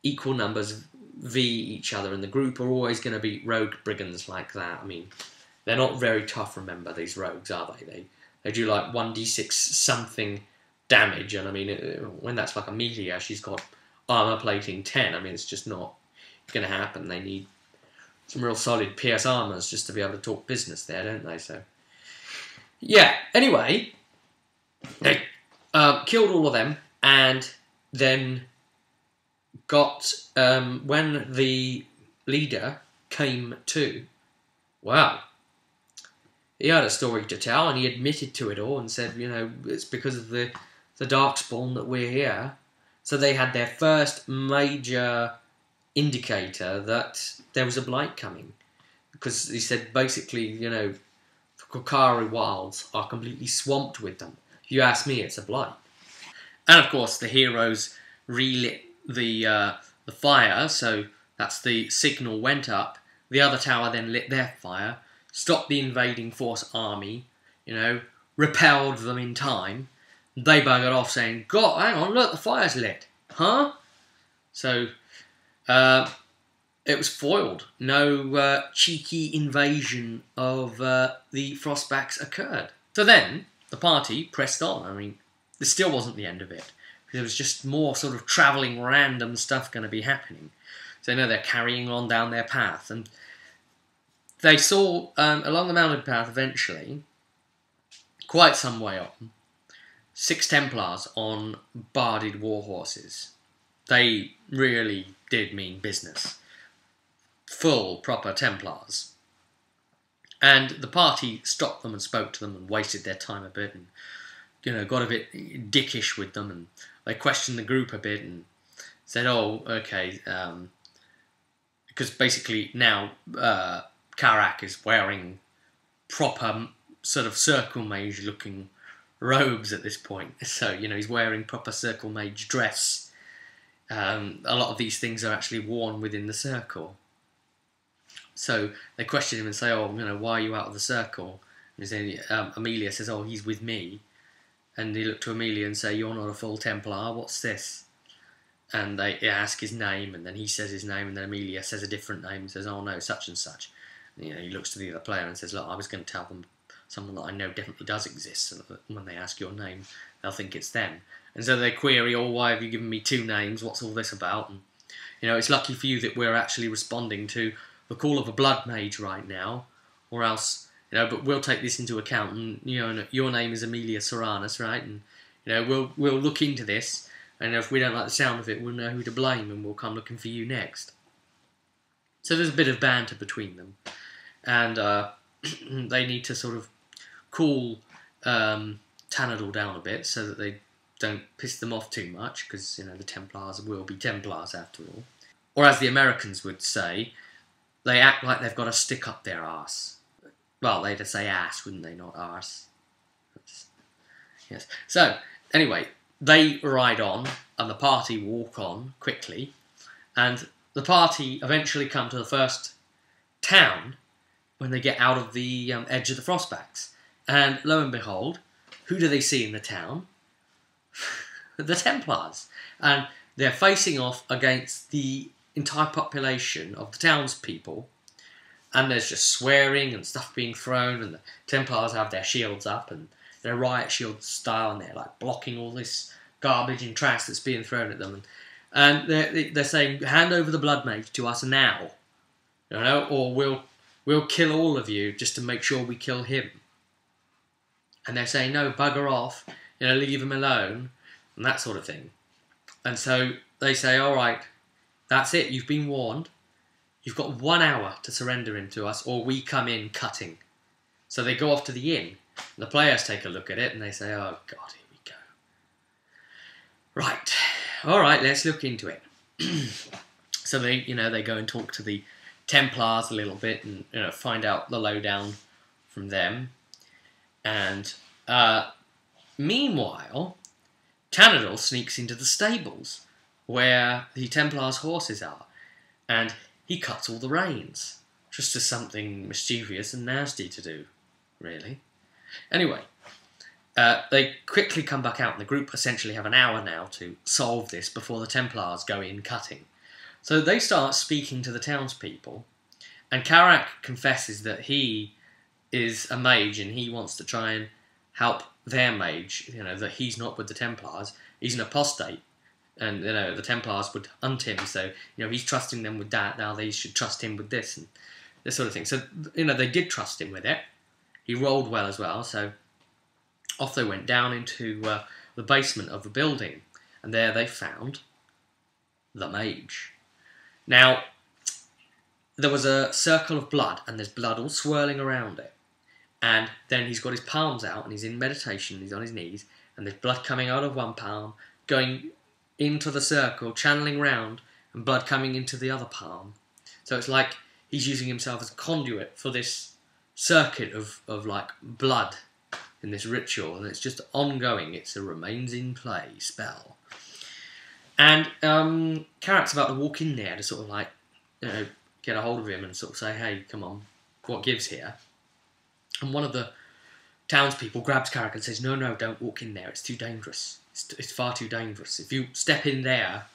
numbers v each other, and the group are always going to be rogue brigands like that. I mean, they're not very tough, remember, these rogues, are they? They do like 1d6 something damage, and I mean, when that's like a meteor, she's got armor plating 10. I mean, it's just not going to happen. They need some real solid PS armors just to be able to talk business there, don't they? So, yeah, anyway, they killed all of them, and then got, when the leader came to, wow, he had a story to tell, and he admitted to it all and said, it's because of the Darkspawn that we're here. So they had their first major indicator that there was a blight coming. Because he said, basically, the Kokari wilds are completely swamped with them. If you ask me, it's a blight. And of course, the heroes relit the fire, so that's the signal went up. The other tower then lit their fire, stopped the invading force army, repelled them in time. They buggered off saying, God, hang on, look, the fire's lit. Huh? So, it was foiled. No cheeky invasion of the Frostbacks occurred. So then, the party pressed on. I mean, this still wasn't the end of it. There was just more sort of travelling random stuff going to be happening. So they're carrying on down their path. And they saw, along the mountain path eventually, quite some way on, 6 Templars on barded war horses. They really did mean business. Full, proper Templars. And the party stopped them and spoke to them and wasted their time a bit and, got a bit dickish with them, and they questioned the group a bit and said, oh, okay, because basically now Karak is wearing proper sort of circle mage looking robes at this point. So, he's wearing proper circle mage dress. A lot of these things are actually worn within the circle. So they question him and say, oh, why are you out of the circle? And Amelia says, oh, he's with me. And they look to Amelia and say, you're not a full Templar, what's this? And they ask his name, and then he says his name, and then Amelia says a different name and says, oh no, such and such. And, he looks to the other player and says, look, I was going to tell them someone that I know definitely does exist, so that when they ask your name, they'll think it's them. And so they query, oh, why have you given me 2 names? What's all this about? And, it's lucky for you that we're actually responding to the call of a blood mage right now, or else, but we'll take this into account, and, your name is Amelia Serranus, right? And, we'll look into this, and if we don't like the sound of it, we'll know who to blame, and we'll come looking for you next. So there's a bit of banter between them, and they need to sort of cool Tanador down a bit so that they don't piss them off too much, because, the Templars will be Templars after all. Or as the Americans would say, they act like they've got a stick up their arse. Well, they'd say ass, wouldn't they, not arse? Yes. So, anyway, they ride on, and the party walk on quickly, and the party eventually come to the first town when they get out of the edge of the Frostbacks. And lo and behold, who do they see in the town? The Templars. And they're facing off against the entire population of the townspeople, and there's just swearing and stuff being thrown, and the Templars have their shields up, and they're riot shield style, and they're like blocking all this garbage and trash that's being thrown at them, and they're saying, hand over the blood mage to us now, or we'll kill all of you just to make sure we kill him. And they're saying, no, bugger off, leave him alone, and that sort of thing. And so they say, all right, that's it, you've been warned. You've got 1 hour to surrender him to us, or we come in cutting. So they go off to the inn, and the players take a look at it, and they say, oh God, here we go. Right, all right, let's look into it. So they go and talk to the Templars a little bit, and find out the lowdown from them. And meanwhile, Tanador sneaks into the stables where the Templars' horses are, and he cuts all the reins, just as something mischievous and nasty to do, really. Anyway, they quickly come back out, and the group essentially have an hour now to solve this before the Templars go in cutting. So they start speaking to the townspeople, and Karak confesses that he is a mage and he wants to try and help their mage, that he's not with the Templars, he's an apostate, and, the Templars would hunt him, so, he's trusting them with that, now they should trust him with this, and this sort of thing. So, they did trust him with it. He rolled well as well, so off they went down into the basement of the building, and there they found the mage. Now, there was a circle of blood, and there's blood all swirling around it. And then he's got his palms out, and he's in meditation, he's on his knees, and there's blood coming out of one palm, going into the circle, channeling round, and blood coming into the other palm. So it's like he's using himself as a conduit for this circuit of like, blood in this ritual, and it's just ongoing. It's a remains in play spell. And Karak's about to walk in there to sort of like, get a hold of him and sort of say, hey, come on, what gives here? And one of the townspeople grabs Karak and says, no, don't walk in there, it's too dangerous. It's far too dangerous. If you step in there,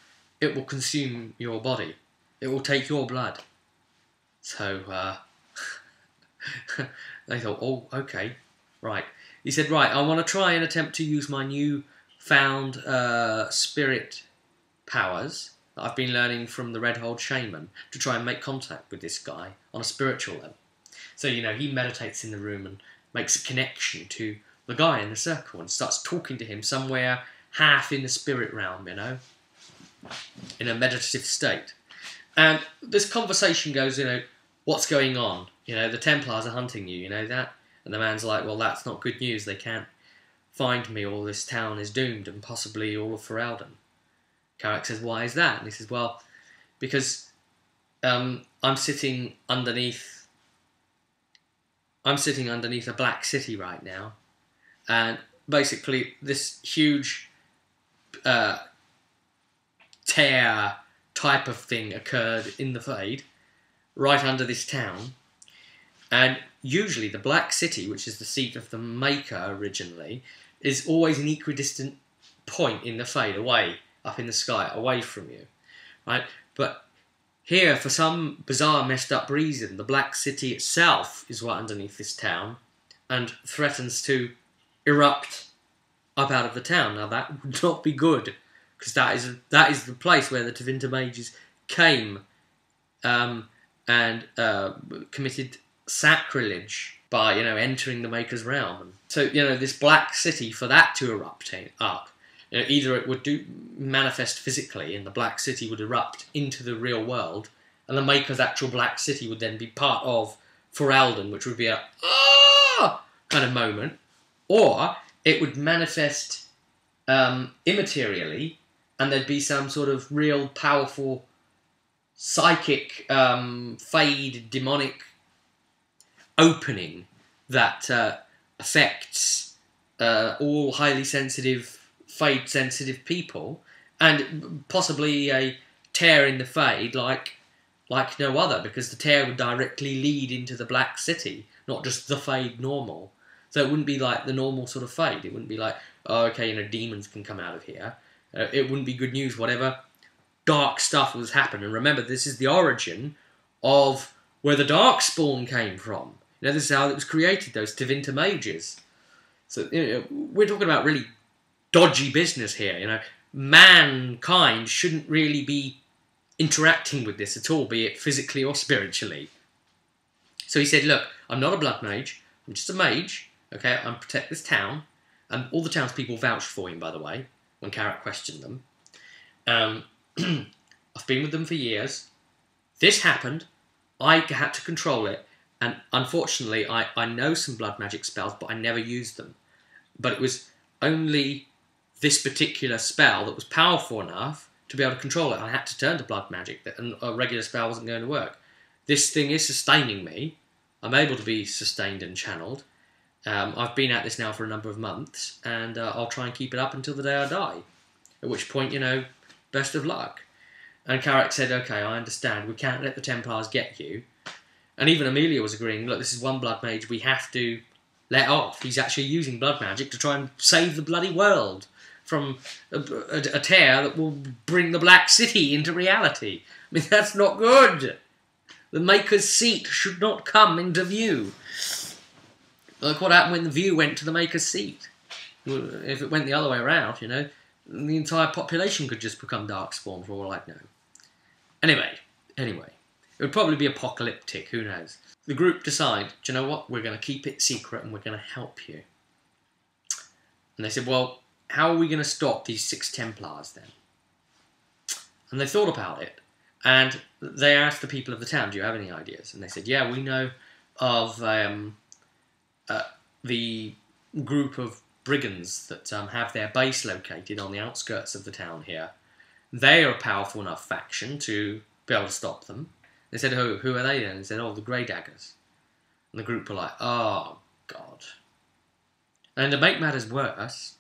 it will consume your body. It will take your blood. So, they thought, oh, okay, right. He said, right, I want to try and attempt to use my new found spirit powers that I've been learning from the Red-Hole Shaman to try and make contact with this guy on a spiritual level. So, you know, he meditates in the room and makes a connection to the guy in the circle and starts talking to him somewhere half in the spirit realm, you know, in a meditative state. And this conversation goes, you know, what's going on? You know, the Templars are hunting you, you know that? And the man's like, well, that's not good news. They can't find me, or this town is doomed, and possibly all of Ferelden. Carrack says, why is that? And he says, well, because I'm sitting underneath a black city right now, and basically this huge tear type of thing occurred in the Fade, right under this town, and usually the Black City, which is the seat of the Maker originally, is always an equidistant point in the Fade, away, up in the sky, away from you, right? But here, for some bizarre, messed up reason, the Black City itself is right underneath this town, and threatens to erupt up out of the town. Now that would not be good, because that is the place where the Tevinter mages came and committed sacrilege by, you know, entering the Maker's realm. And so, you know, this Black City, for that to erupt up, you know, either it would manifest physically, and the Black City would erupt into the real world, and the Maker's actual Black City would then be part of Ferelden, which would be a kind of moment, or it would manifest immaterially, and there'd be some sort of real powerful psychic Fade demonic opening that affects all highly sensitive, Fade-sensitive people, and possibly a tear in the Fade like no other, because the tear would directly lead into the Black City, not just the Fade normal. So it wouldn't be like the normal sort of Fade. It wouldn't be like, oh, okay, you know, demons can come out of here. It wouldn't be good news, whatever dark stuff was happening. And remember, this is the origin of where the Darkspawn came from. You know, this is how it was created, those Tevinter mages. So, you know, we're talking about really dodgy business here, you know. Mankind shouldn't really be interacting with this at all, be it physically or spiritually. So he said, look, I'm not a blood mage, I'm just a mage, okay, I'm protect this town, and all the townspeople vouched for him, by the way, when Carrack questioned them. I've been with them for years. This happened, I had to control it, and unfortunately I know some blood magic spells, but I never used them. But it was only this particular spell that was powerful enough to be able to control it. I had to turn to blood magic, and a regular spell wasn't going to work. This thing is sustaining me. I'm able to be sustained and channeled. I've been at this now for a number of months, and I'll try and keep it up until the day I die. At which point, you know, best of luck. And Carrack said, okay, I understand, we can't let the Templars get you. And even Amelia was agreeing, look, this is one blood mage we have to let off. He's actually using blood magic to try and save the bloody world from a tear that will bring the Black City into reality. I mean, that's not good. The Maker's seat should not come into view. Like what happened when the view went to the Maker's seat. If it went the other way around, you know, the entire population could just become Darkspawn for all I know. Anyway, it would probably be apocalyptic, who knows. The group decide, do you know what, we're going to keep it secret and we're going to help you. And they said, well, how are we going to stop these 6 Templars then? And they thought about it, and they asked the people of the town, do you have any ideas? And they said, yeah, we know of the group of brigands that have their base located on the outskirts of the town here. They are a powerful enough faction to be able to stop them. They said, who are they then? They said, oh, the Grey Daggers. And the group were like, oh, God. And to make matters worse,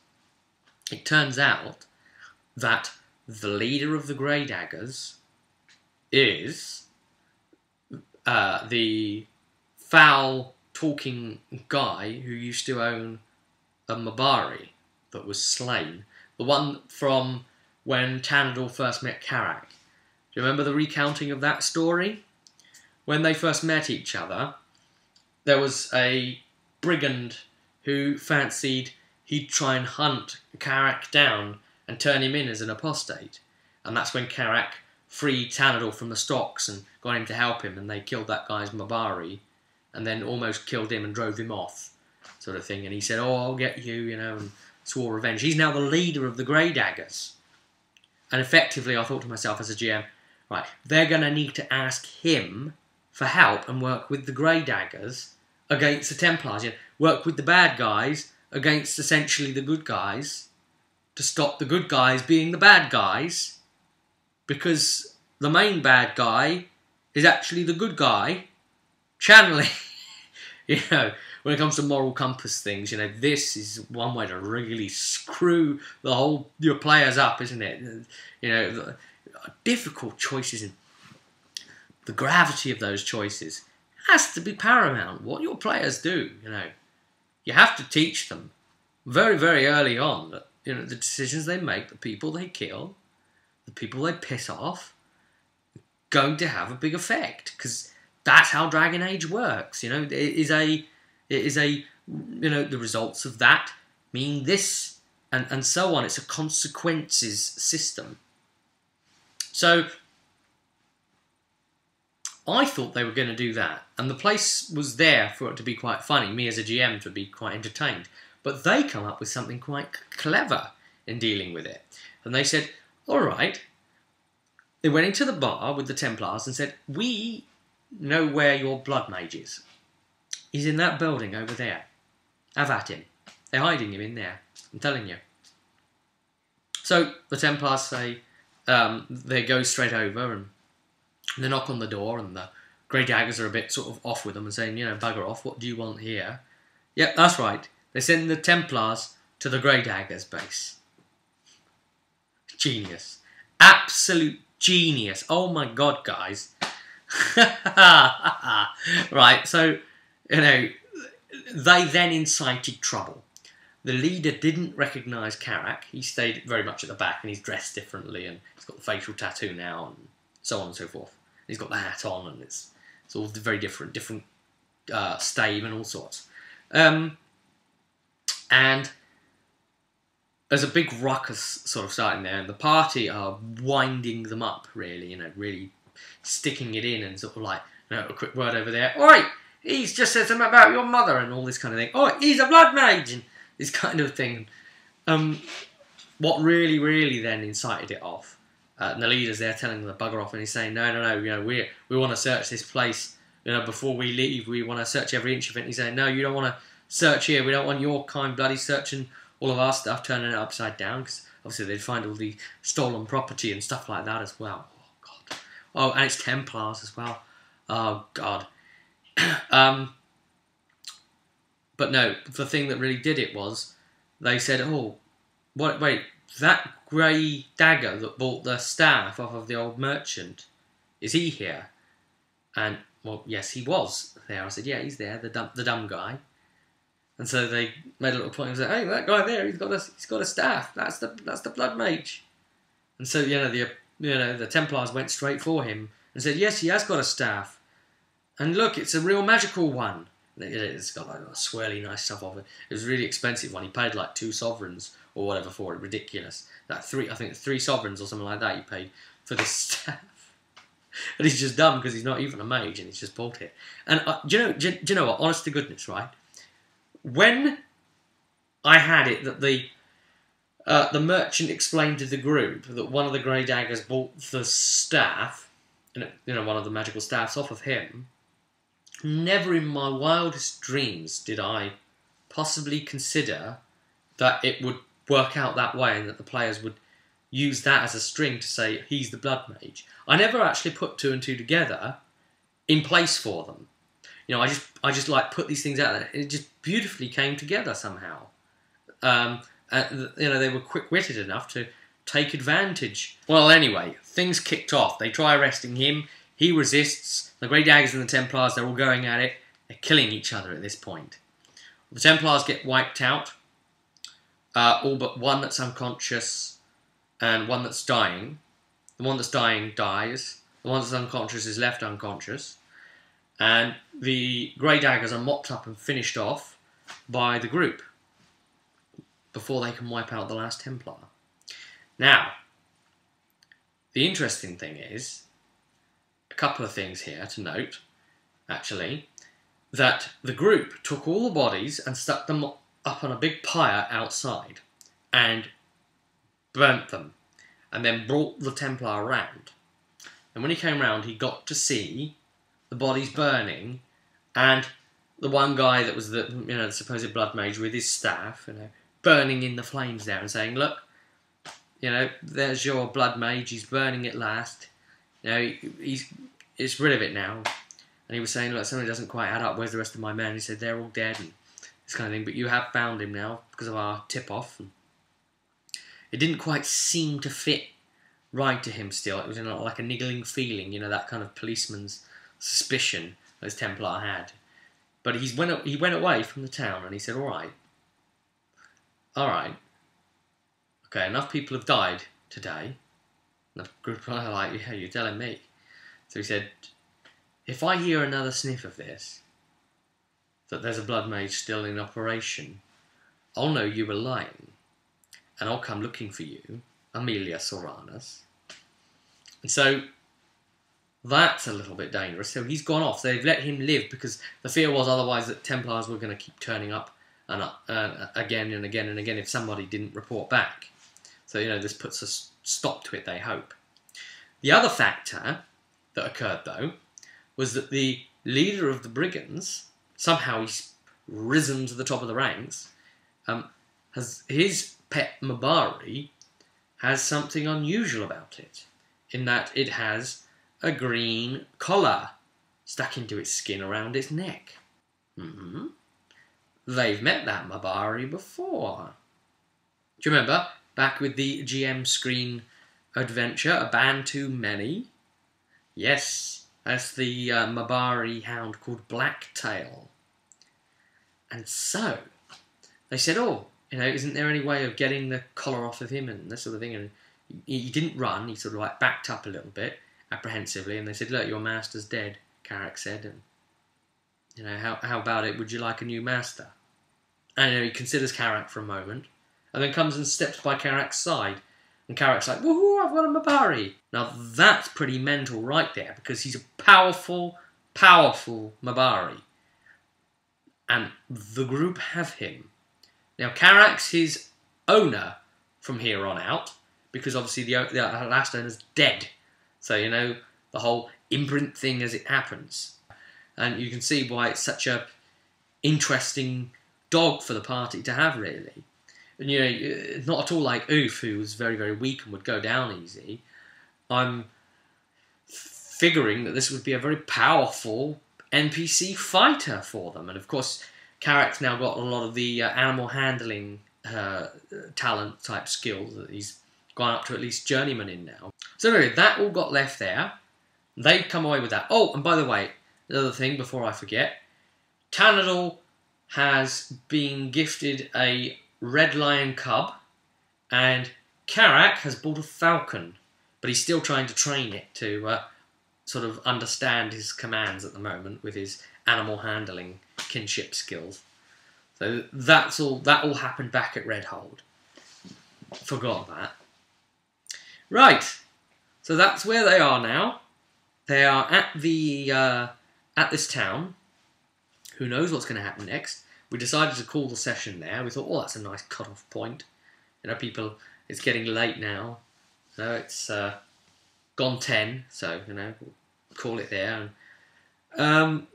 it turns out that the leader of the Grey Daggers is the foul-talking guy who used to own a Mabari that was slain. The one from when Tanador first met Carrack. Do you remember the recounting of that story? When they first met each other, there was a brigand who fancied he'd try and hunt Carrack down and turn him in as an apostate. And that's when Carrack freed Tanador from the stocks and got him to help him, and they killed that guy's Mabari and then almost killed him and drove him off, sort of thing. And he said, "Oh, I'll get you," you know, and swore revenge. He's now the leader of the Grey Daggers. And effectively, I thought to myself as a GM, right, they're going to need to ask him for help and work with the Grey Daggers against the Templars. You know, work with the bad guys against essentially the good guys to stop the good guys being the bad guys, because the main bad guy is actually the good guy channeling. You know, when it comes to moral compass things, you know, this is one way to really screw your players up, isn't it? You know, the difficult choices and the gravity of those choices has to be paramount. What your players do, you know, you have to teach them very, very early on that, you know, the decisions they make, the people they kill, the people they piss off, are going to have a big effect, because that's how Dragon Age works. You know, it is a you know, the results of that mean this, and so on. It's a consequences system. So I thought they were going to do that, and the place was there for it to be quite funny, me as a GM to be quite entertained. But they come up with something quite clever in dealing with it. And they said, all right. They went into the bar with the Templars and said, we know where your blood mage is. He's in that building over there. Have at him. They're hiding him in there. I'm telling you. So the Templars say, they go straight over and they knock on the door, and the Grey Daggers are a bit sort of off with them and saying, you know, bugger off, what do you want here? Yep, that's right. They send the Templars to the Grey Daggers base. Genius. Absolute genius. Oh my god, guys. Right, so, you know, they then incited trouble. The leader didn't recognise Karak. He stayed very much at the back, and he's dressed differently, and he's got the facial tattoo now, and so on and so forth. He's got the hat on, and it's all very different stave and all sorts. And there's a big ruckus sort of starting there, and the party are winding them up, really, you know, really sticking it in, and sort of like, you know, a quick word over there. Oi, he's just said something about your mother, and all this kind of thing. Oi, he's a blood mage, and this kind of thing. What really, really then incited it off, and the leader's there telling them to bugger off, and he's saying, no, you know, we want to search this place, you know, before we leave, we want to search every inch of it. And he's saying, no, you don't want to search here, we don't want your kind bloody searching all of our stuff, turning it upside down, because obviously they'd find all the stolen property and stuff like that as well. Oh, God. Oh, and it's Templars as well. Oh, God. But no, the thing that really did it was, they said, oh, wait, that Grey Dagger that bought the staff off of the old merchant, is he here? And, well, yes, he was there. I said, yeah, he's there, the dumb guy. And so they made a little point and said, hey, that guy there, he's got a staff. That's the blood mage. And so, the Templars went straight for him and said, yes, he has got a staff. And look, it's a real magical one. It's got like swirly nice stuff off it. It was a really expensive one. He paid like 2 sovereigns or whatever for it. Ridiculous. I think 3 sovereigns or something like that he paid for this staff. And he's just dumb because he's not even a mage and he's just bought it. And do you know what? Honest to goodness, right? When I had it that the merchant explained to the group that one of the Grey Daggers bought the staff, one of the magical staffs off of him, never in my wildest dreams did I possibly consider that it would work out that way and that the players would use that as a string to say he's the blood mage. I never actually put 2 and 2 together in place for them. You know, I just like put these things out there. It just beautifully came together somehow. They were quick-witted enough to take advantage. Well, anyway, things kicked off. They try arresting him. He resists. The Grey Daggers and the Templars, they're all going at it. They're killing each other at this point. The Templars get wiped out. All but one that's unconscious and one that's dying. The one that's dying dies. The one that's unconscious is left unconscious. And the Grey Daggers are mopped up and finished off by the group before they can wipe out the last Templar. Now, the interesting thing is, a couple of things here to note, actually. that the group took all the bodies and stuck them up on a big pyre outside and burnt them, and then brought the Templar round. And when he came round, he got to see the bodies burning, and the one guy that was the supposed blood mage with his staff, burning in the flames there and saying, "Look, there's your blood mage. He's burning it last. It's rid of it now." And he was saying, "Look, something doesn't quite add up. Where's the rest of my men?" He said, "They're all dead," and this kind of thing. "But you have found him now because of our tip-off." And it didn't quite seem to fit right to him still. It was like a niggling feeling, that kind of policeman's suspicion as Templar had. But he went away from the town and he said, all right, okay, enough people have died today." And the group were like, "Yeah, you're telling me." So he said, "If I hear another sniff of this, that there's a blood mage still in operation, I'll know you were lying, and I'll come looking for you, Amelia Soranus." And so that's a little bit dangerous. So he's gone off. So they've let him live because the fear was otherwise that Templars were going to keep turning up and again and again and again if somebody didn't report back. So, this puts a stop to it, they hope. The other factor that occurred, though, was that the leader of the brigands, somehow he's risen to the top of the ranks, has his pet Mabari has something unusual about it, in that it has a green collar stuck into its skin around its neck. They've met that Mabari before. Do you remember, back with the GM screen adventure, A Band Too Many? Yes, that's the Mabari hound called Blacktail. And so, they said, isn't there any way of getting the collar off of him and this sort of thing? And he didn't run, he sort of backed up a little bit, apprehensively, and they said, "Look, your master's dead," Carrack said, and how about it, would you like a new master? And he considers Carrack for a moment, and then comes and steps by Carrack's side, and Carrack's like, "Woohoo, I've got a Mabari." Now that's pretty mental right there, because he's a powerful, powerful Mabari, and the group have him. Now Carrack's his owner from here on out, because obviously the last owner's dead. So, the whole imprint thing as it happens. And you can see why it's such a interesting dog for the party to have, really. And, not at all like Oof, who was very, very weak and would go down easy. I'm figuring that this would be a very powerful NPC fighter for them. And, of course, Carrack's now got a lot of the animal handling talent type skills that he's gone up to at least journeyman in now. So anyway, that all got left there. They'd come away with that. Oh, and by the way, the other thing before I forget, Tanadal has been gifted a red lion cub, and Carrack has bought a falcon, but he's still trying to train it to sort of understand his commands at the moment with his animal handling kinship skills. So that all happened back at Redhold. Forgot that. Right, so that's where they are now. They are at this town. Who knows what's going to happen next? We decided to call the session there. We thought, that's a nice cut-off point. People, it's getting late now. So it's gone 10, so, call it there. And,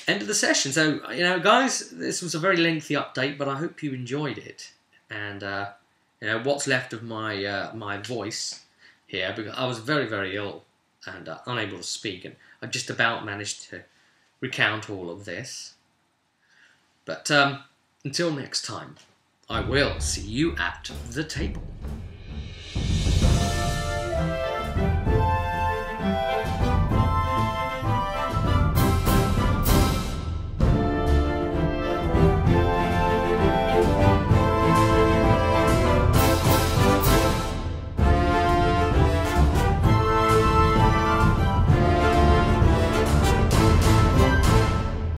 end of the session. So, guys, this was a very lengthy update, but I hope you enjoyed it. And, what's left of my voice here, because I was very, very ill and unable to speak, and I just about managed to recount all of this. But until next time, I will see you at the table.